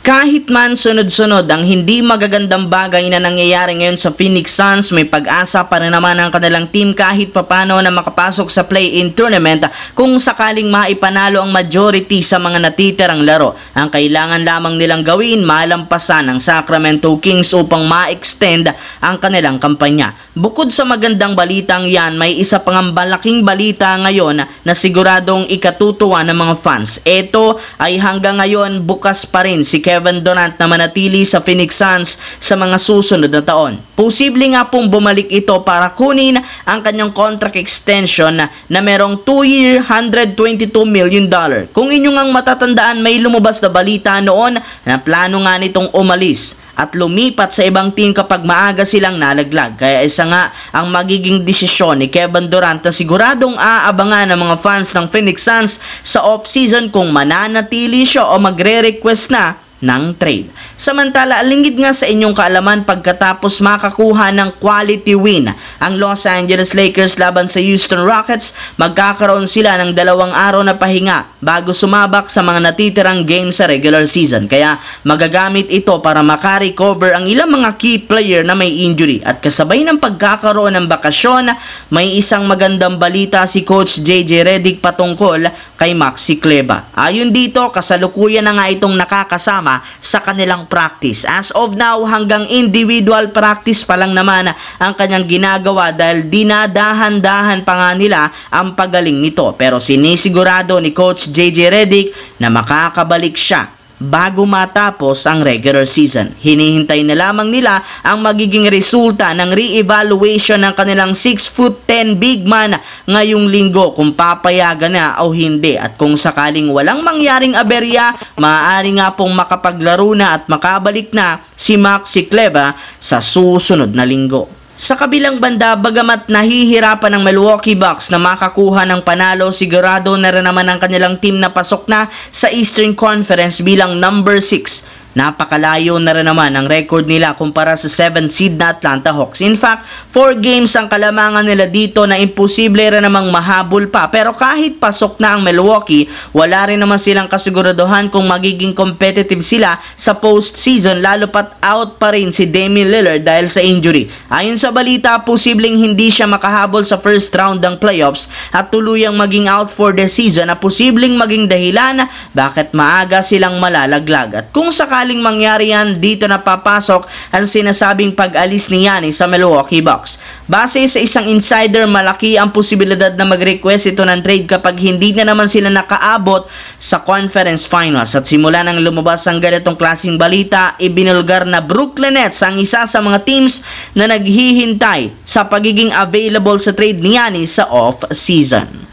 Kahit man sunod-sunod ang hindi magagandang bagay na nangyayari ngayon sa Phoenix Suns, may pag-asa pa rin naman ang kanilang team kahit papano na makapasok sa play-in tournament kung sakaling maipanalo ang majority sa mga natitirang laro. Ang kailangan lamang nilang gawin, malampasan ang Sacramento Kings upang ma-extend ang kanilang kampanya. Bukod sa magandang balitang yan, may isa pang malaking balita ngayon na siguradong ikatutuwa ng mga fans. Ito ay hanggang ngayon bukas pa rin si Kevin Durant na manatili sa Phoenix Suns sa mga susunod na taon. Posible nga pong bumalik ito para kunin ang kanyang contract extension na merong 2-year, $122 million. Kung inyong ang matatandaan, may lumabas na balita noon na plano nga nitong umalis at lumipat sa ibang team kapag maaga silang nalaglag. Kaya isa nga ang magiging desisyon ni Kevin Durant na siguradong aabangan ng mga fans ng Phoenix Suns sa off-season kung mananatili siya o magre-request na ng trade. Samantala, alingid nga sa inyong kaalaman, pagkatapos makakuha ng quality win ang Los Angeles Lakers laban sa Houston Rockets, magkakaroon sila ng 2 araw na pahinga bago sumabak sa mga natitirang game sa regular season. Kaya magagamit ito para makarecover ang ilang mga key player na may injury. At kasabay ng pagkakaroon ng bakasyon, may isang magandang balita si Coach JJ Redick patungkol kay Maxi Kleber. Ayon dito, kasalukuyan na nga itong nakakasama sa kanilang practice. As of now, hanggang individual practice pa lang naman ang kanyang ginagawa dahil dinadahan-dahan pa nga nila ang pagaling nito. Pero sinisigurado ni Coach JJ Redick na makakabalik siya bago matapos ang regular season. Hinihintay na lamang nila ang magiging resulta ng re-evaluation ng kanilang 6'10" big man ngayong linggo kung papayagan na o hindi. At kung sakaling walang mangyaring aberya, maaari nga pong makapaglaro na at makabalik na si Maxi Kleber sa susunod na linggo. Sa kabilang banda, bagamat nahihirapan ng Milwaukee Bucks na makakuha ng panalo, sigurado na rin naman ang kanilang team na pasok na sa Eastern Conference bilang number 6. Napakalayo na rin naman ang record nila kumpara sa 7th seed na Atlanta Hawks. In fact, 4 games ang kalamangan nila dito na imposible rin namang mahabol pa. Pero kahit pasok na ang Milwaukee, wala rin naman silang kasiguraduhan kung magiging competitive sila sa postseason, lalo pat out pa rin si Damian Lillard dahil sa injury. Ayon sa balita, posibleng hindi siya makahabol sa first round ng playoffs at tuluyang maging out for the season na posibleng maging dahilan bakit maaga silang malalaglag. At kung sakaling mangyari yan, dito na papasok ang sinasabing pag-alis ni Giannis sa Milwaukee Bucks. Base sa isang insider, malaki ang posibilidad na mag-request ito ng trade kapag hindi na naman sila nakaabot sa conference finals. At simula nang lumabas ang ganitong klaseng balita, ibinulgar na Brooklyn Nets ang isa sa mga teams na naghihintay sa pagiging available sa trade ni Giannis sa off-season.